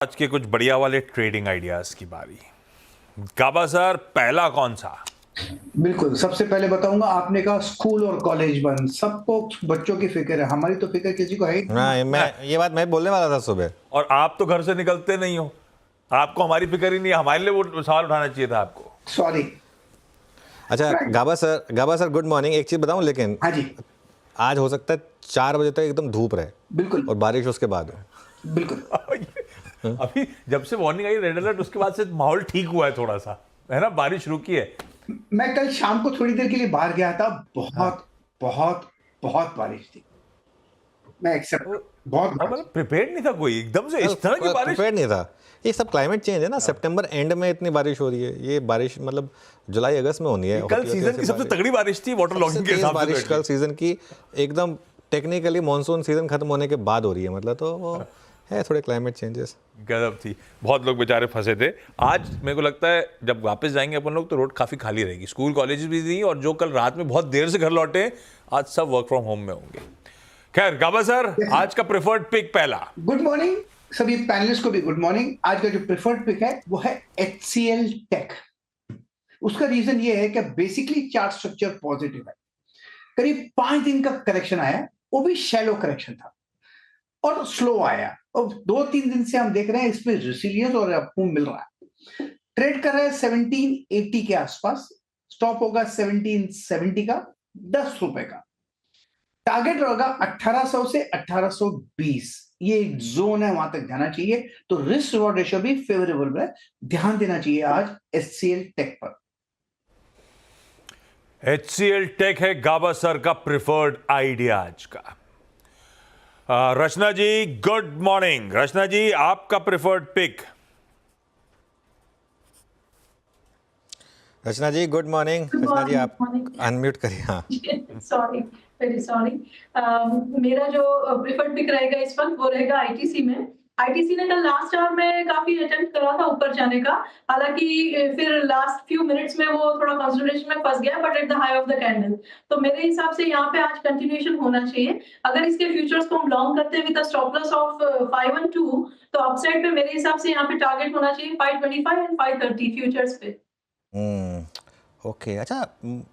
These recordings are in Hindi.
आज के कुछ बढ़िया वाले ट्रेडिंग आइडियाज की बारी। गाबा सर, पहला कौन सा? बिल्कुल, सबसे पहले बताऊंगा। आपने कहा स्कूल और कॉलेज बंद, सबको बच्चों की फिक्र है, हमारी तो फिक्र किसी को है ही नहीं। हाँ, मैं ये बात मैं बोलने वाला था सुबह। और आप तो घर से निकलते नहीं हो, आपको हमारी फिक्र ही नहीं है। हमारे लिए वो सवाल उठाना चाहिए था आपको। सॉरी। अच्छा, गाबा सर गुड मॉर्निंग। एक चीज बताऊं, लेकिन हाँ जी, आज हो सकता है 4 बजे तक एकदम धूप रहे बिल्कुल और बारिश उसके बाद हो। बिल्कुल। अभी जब से वार्निंग आई रेड अलर्ट, उसके बाद से माहौल ठीक हुआ है थोड़ा सा, है ना, बारिश रुकी है। मैं कल शाम को थोड़ी देर के लिए बाहर गया था, बहुत बहुत बहुत बारिश थी। मैं एक्सेप्ट और बहुत और बारिश। मतलब प्रिपेयर्ड नहीं था कोई, एकदम से इस तरह की बारिश। प्रिपेयर नहीं था। ये सब क्लाइमेट चेंज है ना। सितंबर एंड में इतनी बारिश हो रही है। ये बारिश मतलब जुलाई अगस्त में होनी है। कल होती सीजन की सबसे तगड़ी बारिश थी वाटर लॉगिंग के तेज हिसाब से। बारिश कल सीजन की एकदम टेक्निकली मॉनसून सीजन खत्म होने के बाद हो रही है। मतलब तो वो है थोड़े क्लाइमेट चेंजेस। गजब थी। बहुत लोग बेचारे फंसे थे। आज मेरे को लगता है जब वापस जाएंगे अपन लोग तो रोड काफी खाली रहेगी। स्कूल कॉलेजेस भी नहीं, और जो कल रात में बहुत देर से घर लौटे आज सब वर्क फ्रॉम होम में होंगे। खैर गाबा सर, आज का प्रेफर्ड पिक पहला। गुड मॉर्निंग सभी पैनलिस्ट को भी गुड मॉर्निंग। आज का जो प्रेफर्ड पिक है वो है HCL टेक। उसका रीजन ये है कि बेसिकली चार्ट स्ट्रक्चर पॉजिटिव है। करीब 5 दिन का करेक्शन आया, वो भी शैलो करेक्शन था और स्लो आया, और 2-3 दिन से हम देख रहे हैं इसमें रेसिलियंस और अप-मूव मिल रहा है। ट्रेड कर रहा है 1780 के आसपास, स्टॉप होगा 1770 का, 10 रुपए का। टारगेट रहेगा 1800 से 1820, ये एक जोन है, वहां तक जाना चाहिए। तो रिस्क रिवॉर्ड रेशियो भी फेवरेबल है, ध्यान देना चाहिए आज HCL टेक पर। HCL टेक है गाबा सर का प्रेफर्ड आइडिया आज का। रचना जी गुड मॉर्निंग। रचना जी, आपका प्रेफर्ड पिक। रचना जी गुड मॉर्निंग। रचना जी आप अनम्यूट करिए। हाँ, सॉरी, वेरी सॉरी। मेरा जो प्रेफर्ड पिक रहेगा इस वक्त वो रहेगा आईटीसी में। आईटीसी ने कल लास्ट आवर में काफी अटेम्प्ट करा था ऊपर जाने का, हालांकि फिर लास्ट फ्यू मिनट्स में वो थोड़ा कंसोलिडेशन में फंस गया, but at the high of the candle. तो मेरे हिसाब से यहाँ पे आज कंटिन्यूएशन होना चाहिए। अगर इसके फ्यूचर्स को हम लॉन्ग करते हैं विद स्टॉप लॉस ऑफ 512, तो अपसाइड पे मेरे हिसाब से यहाँ पे टारगेट होना चाहिए 525 एंड 530 फ्यूचर्स पे। ओके। अच्छा,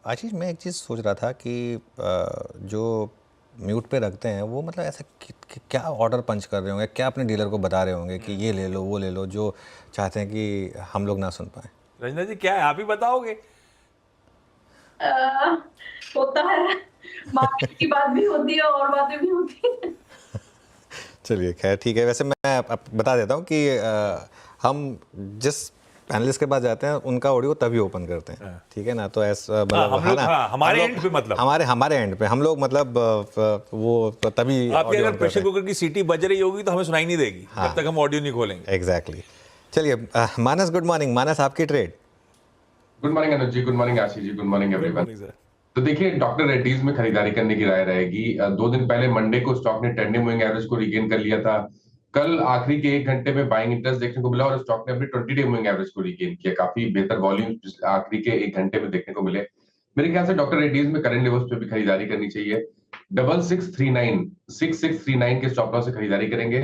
आशीष, मैं एक चीज़ सोच रहा था कि जो म्यूट पे रखते हैं वो मतलब ऐसा क्या ऑर्डर पंच कर रहे होंगे, क्या अपने डीलर को बता रहे होंगे कि ये ले लो वो ले लो, जो चाहते हैं कि हम लोग ना सुन पाए। रचना जी क्या है, आप ही बताओगे? होता है, मार्केट की बात भी होती है और बातें भी होती है। चलिए खैर ठीक है। वैसे मैं बता देता हूँ कि हम जिस पैनलिस्ट के पास जाते हैं उनका ऑडियो तभी ओपन करते हैं, ठीक है ना। तो ऐसा मतलब हमारे एंड पे, मतलब हमारे एंड पे हम लोग मतलब वो तभी आपके अगर प्रेशर कुकर की सीटी बज रही होगी तो हमें सुनाई नहीं देगी जब तक हम ऑडियो नहीं खोलेंगे। एग्जैक्टली। चलिए मानस गुड मॉर्निंग। मानस, आपकी trade. Good morning Anuj ji, good morning Ashish ji, good morning everyone. तो देखिए, डॉक्टर रेड्डीज में खरीदारी करने की राय रहेगी। 2 दिन पहले मंडे को स्टॉक ने ट्रेंडिंग मूविंग एवरेज को रिगेन कर लिया था। कल आखिरी के 1 घंटे में बाइंग इंटरेस्ट देखने को मिला और स्टॉक ने अपनी 20 डे मूविंग एवरेज को रिगेन किया। काफी बेहतर वॉल्यूम आखिरी के 1 घंटे में देखने को मिले। मेरे ख्याल से डॉक्टर रेड्डीज में करंट लेवल्स पे भी खरीदारी करनी चाहिए। 6639 के स्टॉप लॉस से खरीदारी करेंगे।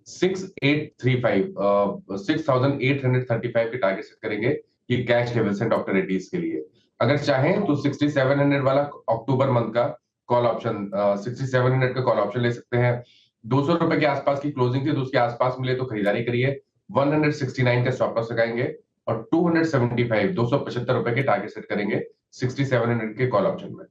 6835 के टारगेट सेट करेंगे। ये कैश लेवल्स हैं डॉक्टर रेड्डीज के लिए। अगर चाहें तो 6700 वाला अक्टूबर मंथ का कॉल ऑप्शन, 6700 का कॉल ऑप्शन ले सकते हैं। 200 रुपए के आसपास की क्लोजिंग थी तो उसके आसपास मिले तो खरीदारी करिए। 169 का स्टॉप लॉस लगाएंगे और 275 रुपए के टारगेट सेट करेंगे 6700 के कॉल ऑप्शन में।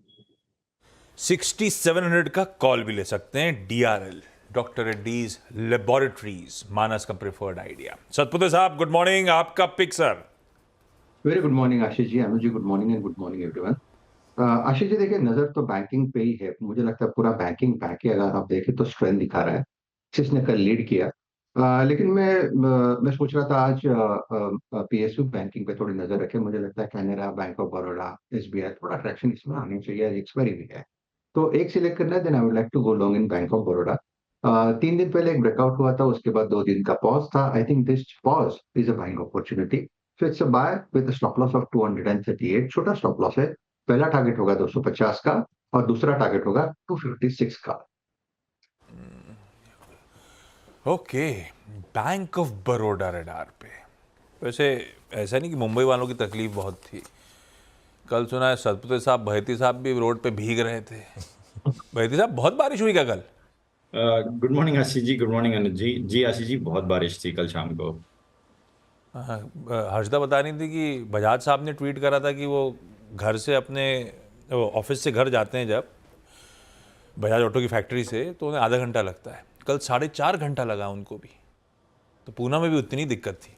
6700 का कॉल भी ले सकते हैं। DRL, doctor Reddy's laboratories, Manas का प्रेफर्ड आइडिया। सतपुते साहब गुड मॉर्निंग, आपका pick sir. Very good morning Ashish ji, Anuj ji good morning and good morning everyone. Ashish ji देखिए, नजर तो बैंकिंग पे ही है। मुझे लगता है पूरा बैंकिंग बैंक ही अगर आप देखें तो स्ट्रेंथ दिखा रहा है, जिसने कल लीड किया। लेकिन मैं सोच रहा था आज PSU बैंकिंग पे थोड़ी नजर रखें। मुझे लगता है Canara, bank of Baroda, SBI, थोड़ा ट्रैक्शन इसमें आनी चाहिए। एक्सपायरी भी है तो एक सिलेक्ट करना है। Then I would like to go long in Bank of Baroda. 3 दिन पहले एक ब्रेकआउट हुआ था, उसके बाद 2 दिन का पॉज था। I think this pause is a buying opportunity. So it's a buy with a stop loss of 238। छोटा स्टॉप लॉस है। पहला टारगेट होगा 250 का और दूसरा टारगेट होगा 256 का। Okay, bank of Baroda radar पे। वैसे ऐसा नहीं कि मुंबई वालों की तकलीफ बहुत थी। कल सुना है सतपुते साहब, बहती साहब भी रोड पे भीग रहे थे। बहती साहब, बहुत बारिश हुई क्या कल? Good morning Ashish ji, good morning Anuj जी। जी आशीष जी, बहुत बारिश थी कल शाम को। हर्षदा बता रही थी कि बजाज साहब ने ट्वीट करा था कि वो घर से अपने ऑफिस से घर जाते हैं जब बजाज ऑटो की फैक्ट्री से, तो उन्हें आधा घंटा लगता है। कल 4.5 घंटा लगा उनको भी। तो पूना में भी उतनी दिक्कत थी।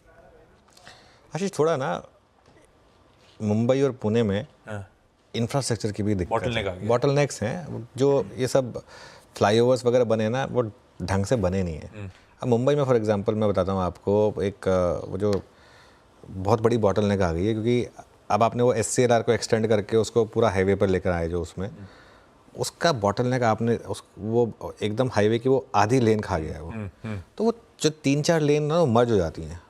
आशीष, थोड़ा ना मुंबई और पुणे में हाँ। इंफ्रास्ट्रक्चर की भी दिक्कत Bottleneck आ है। गया। बॉटलनेक्स हैं, जो ये सब फ्लाईओवर्स वगैरह बने हैं ना, वो ढंग से बने नहीं हैं। अब मुंबई में फॉर एग्जांपल मैं बताता हूँ आपको, एक वो जो बहुत बड़ी बॉटलनेक आ गई है, क्योंकि अब आपने वो SCLR को एक्सटेंड करके उसको पूरा हाईवे पर लेकर आए, जो उसमें उसका बॉटलनेक आपने वो एकदम हाईवे की वो आधी लेन खा गया है वो। तो वो जो 3-4 लेन ना वो मर्ज हो जाती हैं,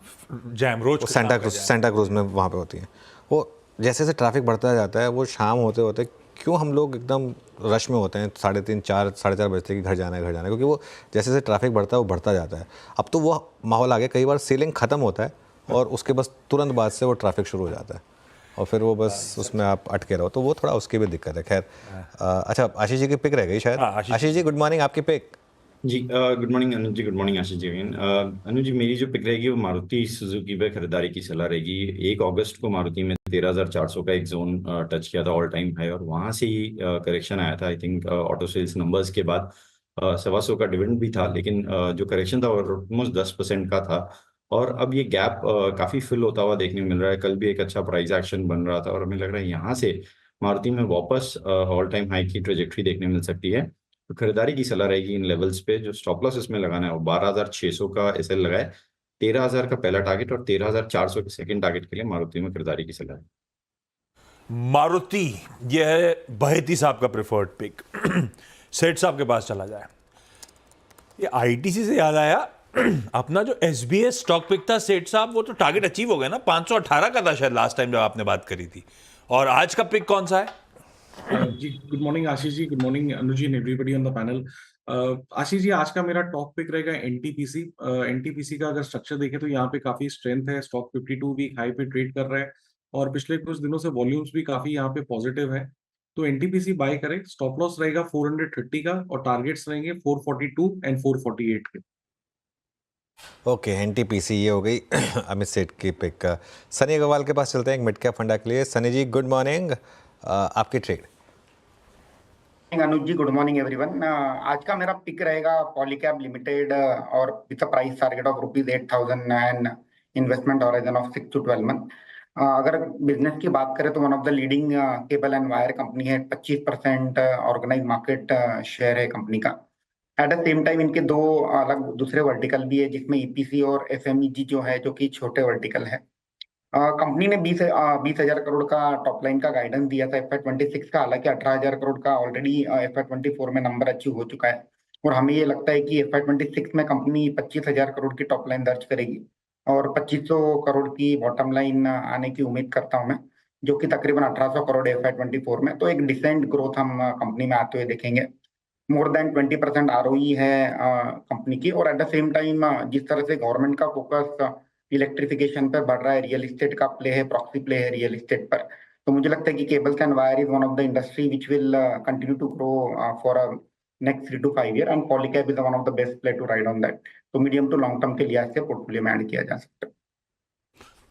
जैम रोज सेंटा क्रूज में वहाँ पे होती हैं। वो जैसे जैसे ट्रैफिक बढ़ता जाता है, वो शाम होते होते क्यों हम लोग एकदम रश में होते हैं, 3:30, 4, 4:30 बजते कि घर जाना है, क्योंकि वो जैसे जैसे ट्रैफिक बढ़ता है वो बढ़ता जाता है। अब तो वो माहौल आ गया, कई बार सेलिंग ख़त्म होता है और उसके बस तुरंत बाद से वो ट्रैफिक शुरू हो जाता है और फिर वो बस उसमें आप अटके रहो, तो वो थोड़ा उसकी भी दिक्कत है। खैर, अच्छा, आशीष जी की पिक रह गई शायद। आशीष जी, गुड मॉर्निंग, आपकी पिक। जी good morning Anuj ji, good morning Ashish ji. Anuj जी, मेरी जो पिक रहेगी वो मारुति सुजुकी पे खरीदारी की सलाह रहेगी। 1 अगस्त को मारुति में 13,400 का एक जोन टच किया था, ऑल टाइम हाई, और वहां से ही करेक्शन आया था। I think auto sales numbers के बाद 125 का डिविडेंड भी था, लेकिन जो करेक्शन था वो ऑलमोस्ट 10% का था। और अब ये गैप काफी फिल होता हुआ देखने को मिल रहा है। कल भी एक अच्छा प्राइस एक्शन बन रहा था और हमें लग रहा है यहाँ से मारुति में वापस ऑल टाइम हाई की ट्रेजेक्ट्री देखने मिल सकती है। तो खरीदारी की सलाह रहेगी इन लेवल्स पे। जो स्टॉप लॉस इसमें लगाना है वो 12,600 का एसएल लगाए, 13,000 का पहला टारगेट और 13,400 के सेकंड टारगेट के लिए मारुति में खरीदारी की सलाह है। मारुति, यह है बहेती साहब का प्रेफर्ड पिक। सेठ साहब के पास चला जाए। ये आईटीसी से याद आया, अपना जो एसबीएस स्टॉक पिक था सेठ साहब, वो तो टारगेट अचीव हो गया ना। 518 का था शायद लास्ट टाइम जब आपने बात करी थी। और आज का पिक कौन सा है? जी good morning Ashish ji, good morning Anuj ji and everybody on the panel. Ashish ji, आज का मेरा टॉप पिक रहेगा एनटीपीसी। एनटीपीसी का अगर स्ट्रक्चर देखें तो यहाँ पे काफी स्ट्रेंथ है। स्टॉक 52 वीक हाई पे ट्रेड कर रहा है और पिछले कुछ दिनों से वॉल्यूम्स भी काफी यहाँ पे पॉजिटिव है, तो एनटीपीसी बाय करें। स्टॉप लॉस रहेगा 430 का और टारगेट्स रहेंगे 442 एंड 448 के। ओके, एनटीपीसी ये हो गई अमित सेठ की पिक। सनी अग्रवाल के पास चलते हैं एक मिड कैप फंडा के लिए। सनी जी, गुड मॉर्निंग, आपकी ट्रेड। अनुज जी, गुड मॉर्निंग एवरीवन। आज का मेरा पिक रहेगा पॉलीकैब लिमिटेड और with a price target of ₹8,000 and investment horizon of 6 to 12 month. अगर बिजनेस की बात करें तो one of the leading cable and wire company है। 25% ऑर्गेनाइज मार्केट शेयर है कंपनी का। एट द सेम टाइम इनके 2 अलग दूसरे वर्टिकल भी है, जिसमें ईपीसी और एफएमईजी जो है, जो कि छोटे वर्टिकल है। कंपनी ने 20,000 करोड़ का टॉप लाइन का गाइडेंस दिया था FY26 का। हालांकि 18,000 करोड़ का ऑलरेडी FY24 में नंबर अचीव हो चुका है और हमें ये लगता है कि FY26 में कंपनी 25,000 करोड़ की टॉप लाइन दर्ज करेगी और 2,500 करोड़ की बॉटम लाइन आने की उम्मीद करता हूं मैं, जो कि तकरीबन 1,800 करोड़ है FY24 में। तो एक डिसेंट ग्रोथ हम कंपनी में आते हुए देखेंगे। मोर देन 20% ROE है कंपनी की। और एट द सेम टाइम जिस तरह से गवर्नमेंट का फोकस इलेक्ट्रिफिकेशन पर बढ़ रहा है, रियल एस्टेट का प्ले है, प्रॉक्सी प्ले है रियल एस्टेट पर, तो मुझे लगता है कि cables and wire is one of the industry which will continue to grow for next 3 to 5 year and Polycab is one of the best play to ride on that. तो मीडियम टू लॉन्ग टर्म के लिहाज से पोर्टफोलियो में ऐड किया जा सकता है।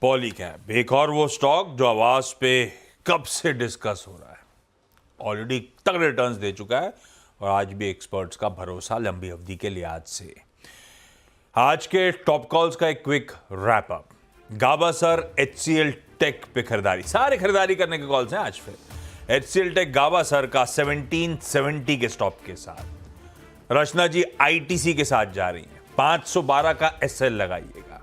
पॉलीकैब एक और वो स्टॉक जो आवाज पे कब से डिस्कस हो रहा है, ऑलरेडी तगड़े रिटर्न्स दे चुका है और आज भी एक्सपर्ट्स का भरोसा लंबी अवधि के लिहाज से। आज के टॉप कॉल्स का एक क्विक रैप अप। गाबा सर HCL टेक पे खरीदारी, सारे खरीदारी करने के कॉल्स हैं आज। फिर HCL टेक गाबा सर का 1770 के स्टॉप के साथ। रचना जी ITC के साथ जा रही हैं, 512 का SL लगाइएगा।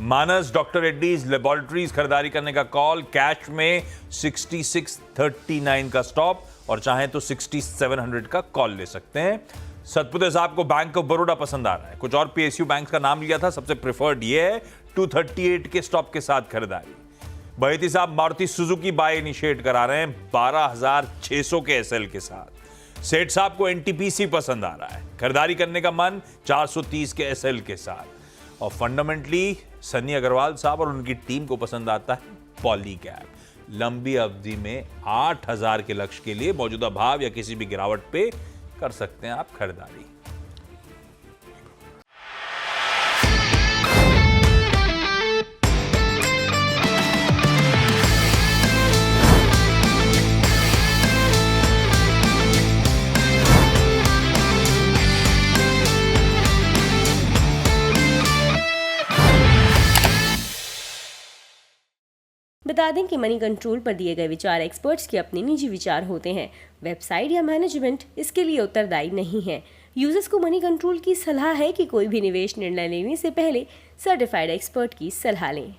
मानस डॉक्टर रेड्डीज लेबोरेटरीज खरीदारी करने का कॉल, कैश में 6639 का स्टॉप और चाहें तो 6700 का कॉल ले सकते हैं। सतपुते साहब को बैंक ऑफ बड़ौदा पसंद आ रहा है, कुछ और PSU बैंक का नाम लिया था, सबसे प्रेफर्ड ये है, 238 के स्टॉप के साथ खरीदारी। बहेती साहब मारुति सुजुकी बाय इनिशिएट करा रहे हैं 12,600 के SL के साथ। सेठ साहब को एनटीपीसी पसंद आ रहा है, खरीदारी करने का मन 430 के एसएल के साथ, और फंडामेंटली सन्नी अग्रवाल साहब और उनकी टीम को पसंद आता है पॉलीकैब। लंबी अवधि में 8000 के लक्ष्य के लिए मौजूदा भाव या किसी भी गिरावट पे कर सकते हैं आप खरीदारी। बता दें कि मनी कंट्रोल पर दिए गए विचार एक्सपर्ट्स के अपने निजी विचार होते हैं। वेबसाइट या मैनेजमेंट इसके लिए उत्तरदायी नहीं है। यूजर्स को मनी कंट्रोल की सलाह है कि कोई भी निवेश निर्णय लेने से पहले सर्टिफाइड एक्सपर्ट की सलाह लें।